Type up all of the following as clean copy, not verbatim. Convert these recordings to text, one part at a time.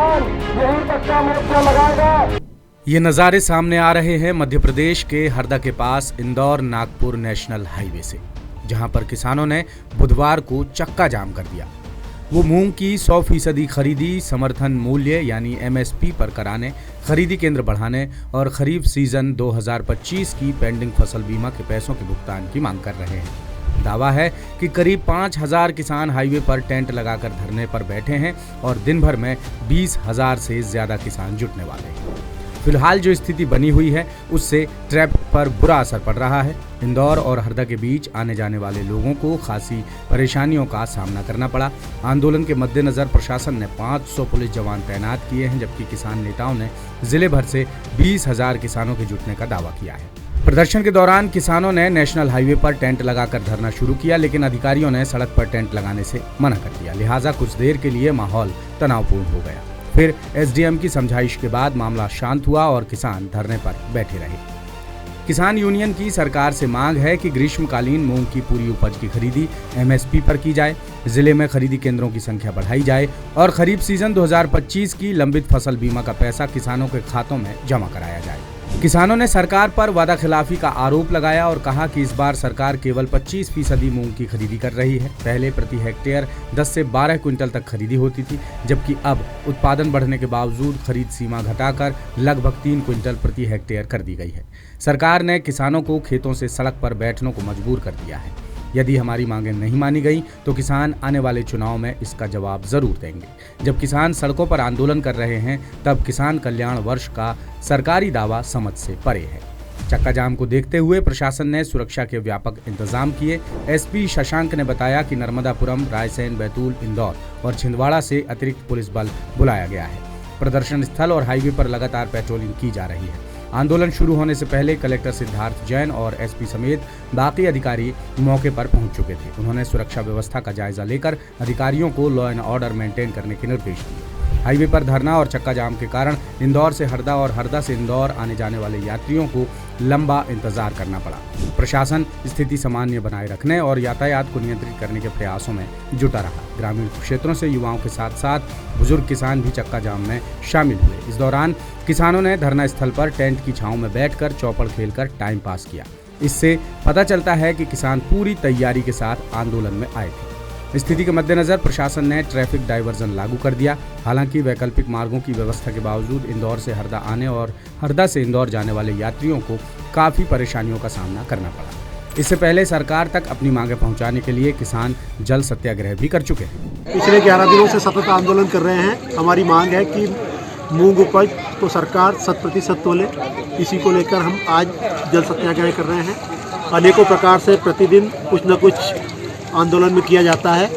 किसान यही कच्चा मोर्चा लगाएगा। ये नज़ारे सामने आ रहे हैं मध्य प्रदेश के हरदा के पास इंदौर नागपुर नेशनल हाईवे से, जहां पर किसानों ने बुधवार को चक्का जाम कर दिया। वो मूंग की 100% खरीदी समर्थन मूल्य यानी MSP पर कराने, खरीदी केंद्र बढ़ाने और खरीफ सीजन 2025 की पेंडिंग फसल बीमा के पैसों के भुगतान की मांग कर रहे हैं। दावा है कि करीब 5000 किसान हाईवे पर टेंट लगाकर धरने पर बैठे हैं और दिन भर में 20,000 से ज्यादा किसान जुटने वाले हैं। फिलहाल जो स्थिति बनी हुई है उससे ट्रैफिक पर बुरा असर पड़ रहा है। इंदौर और हरदा के बीच आने जाने वाले लोगों को खासी परेशानियों का सामना करना पड़ा। आंदोलन के मद्देनजर प्रशासन ने 500 पुलिस जवान तैनात किए हैं, जबकि किसान नेताओं ने जिले भर से 20,000 किसानों के जुटने का दावा किया है। प्रदर्शन के दौरान किसानों ने नेशनल हाईवे पर टेंट लगाकर धरना शुरू किया, लेकिन अधिकारियों ने सड़क पर टेंट लगाने से मना कर दिया। लिहाजा कुछ देर के लिए माहौल तनावपूर्ण हो गया। फिर SDM की समझाइश के बाद मामला शांत हुआ और किसान धरने पर बैठे रहे। किसान यूनियन की सरकार से मांग है कि ग्रीष्मकालीन मूंग की पूरी उपज की खरीदी MSP पर की जाए, जिले में खरीदी केंद्रों की संख्या बढ़ाई जाए और खरीफ सीजन 2025 की लंबित फसल बीमा का पैसा किसानों के खातों में जमा कराया जाए। किसानों ने सरकार पर वादा खिलाफी का आरोप लगाया और कहा कि इस बार सरकार केवल 25% मूंग की खरीदी कर रही है। पहले प्रति हेक्टेयर 10 से 12 क्विंटल तक खरीदी होती थी, जबकि अब उत्पादन बढ़ने के बावजूद खरीद सीमा घटाकर लगभग 3 क्विंटल प्रति हेक्टेयर कर दी गई है। सरकार ने किसानों को खेतों से सड़क पर बैठने को मजबूर कर दिया है। यदि हमारी मांगें नहीं मानी गई तो किसान आने वाले चुनाव में इसका जवाब जरूर देंगे। जब किसान सड़कों पर आंदोलन कर रहे हैं तब किसान कल्याण वर्ष का सरकारी दावा समझ से परे है। चक्का जाम को देखते हुए प्रशासन ने सुरक्षा के व्यापक इंतजाम किए। SP शशांक ने बताया कि नर्मदापुरम, रायसेन, बैतूल, इंदौर और छिंदवाड़ा से अतिरिक्त पुलिस बल बुलाया गया है। प्रदर्शन स्थल और हाईवे पर लगातार पेट्रोलिंग की जा रही है। आंदोलन शुरू होने से पहले कलेक्टर सिद्धार्थ जैन और SP समेत बाकी अधिकारी मौके पर पहुंच चुके थे। उन्होंने सुरक्षा व्यवस्था का जायजा लेकर अधिकारियों को लॉ एंड ऑर्डर मेंटेन करने के निर्देश दिए। हाईवे पर धरना और चक्का जाम के कारण इंदौर से हरदा और हरदा से इंदौर आने जाने वाले यात्रियों को लंबा इंतजार करना पड़ा। प्रशासन स्थिति सामान्य बनाए रखने और यातायात को नियंत्रित करने के प्रयासों में जुटा रहा। ग्रामीण क्षेत्रों से युवाओं के साथ साथ बुजुर्ग किसान भी चक्का जाम में शामिल हुए। इस दौरान किसानों ने धरना स्थल पर टेंट की छांव में बैठकर चौपड़ खेलकर टाइम पास किया। इससे पता चलता है कि किसान पूरी तैयारी के साथ आंदोलन में आए थे। स्थिति के मद्देनजर प्रशासन ने ट्रैफिक डायवर्जन लागू कर दिया। हालांकि वैकल्पिक मार्गों की व्यवस्था के बावजूद इंदौर से हरदा आने और हरदा से इंदौर जाने वाले यात्रियों को काफी परेशानियों का सामना करना पड़ा। इससे पहले सरकार तक अपनी मांगें पहुंचाने के लिए किसान जल सत्याग्रह भी कर चुके हैं। पिछले 11 दिनों से सतत आंदोलन कर रहे हैं। हमारी मांग है कि मूंग उपज को सरकार 100% तोले। इसी को लेकर हम आज जल सत्याग्रह कर रहे हैं। अनेकों प्रकार से प्रतिदिन कुछ न कुछ आंदोलन में किया जाता है।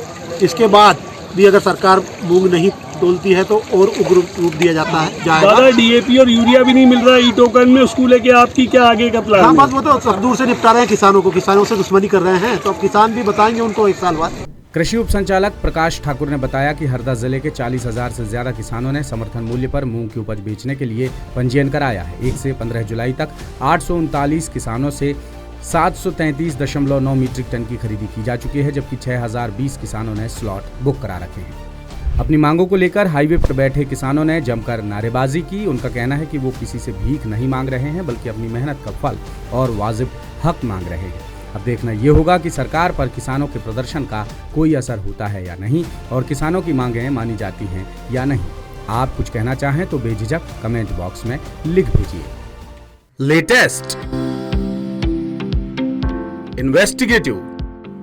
इसके बाद भी अगर सरकार मूंग नहीं तोलती है तो और उग्र रूप दिया जाता है दादा। DAP और यूरिया भी नहीं मिल रहा है ई टोकन में, उसको लेके आपकी क्या आगे का प्लान? हाँ, बस वो तो सब दूर से निपटा रहे हैं किसानों को। किसानों से दुश्मनी कर रहे हैं तो अब किसान भी बताएंगे उनको 1 साल बाद। कृषि उप संचालक प्रकाश ठाकुर ने बताया कि हरदा जिले के 40,000 से ज्यादा किसानों ने समर्थन मूल्य पर मूंग की उपज बेचने के लिए पंजीयन कराया है। 1 से 15 जुलाई तक 839 किसानों से 733.9 मीट्रिक टन की खरीदी की जा चुकी है, जबकि 6020 किसानों ने स्लॉट बुक करा रखे हैं। अपनी मांगों को लेकर हाईवे पर बैठे किसानों ने जमकर नारेबाजी की। उनका कहना है कि वो किसी से भीख नहीं मांग रहे हैं, बल्कि अपनी मेहनत का फल और वाजिब हक मांग रहे हैं। अब देखना ये होगा कि सरकार पर किसानों के प्रदर्शन का कोई असर होता है या नहीं और किसानों की मांगें मानी जाती हैं या नहीं। आप कुछ कहना चाहें तो बेझिझक कमेंट बॉक्स में लिख भेजिए। लेटेस्ट, इन्वेस्टिगेटिव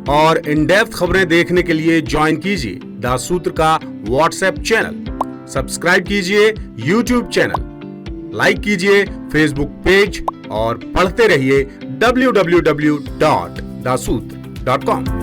और इन डेप्थ खबरें देखने के लिए ज्वाइन कीजिए द सूत्र का व्हाट्सएप चैनल, सब्सक्राइब कीजिए YouTube चैनल, लाइक कीजिए Facebook पेज और पढ़ते रहिए www.daसूत्र.com।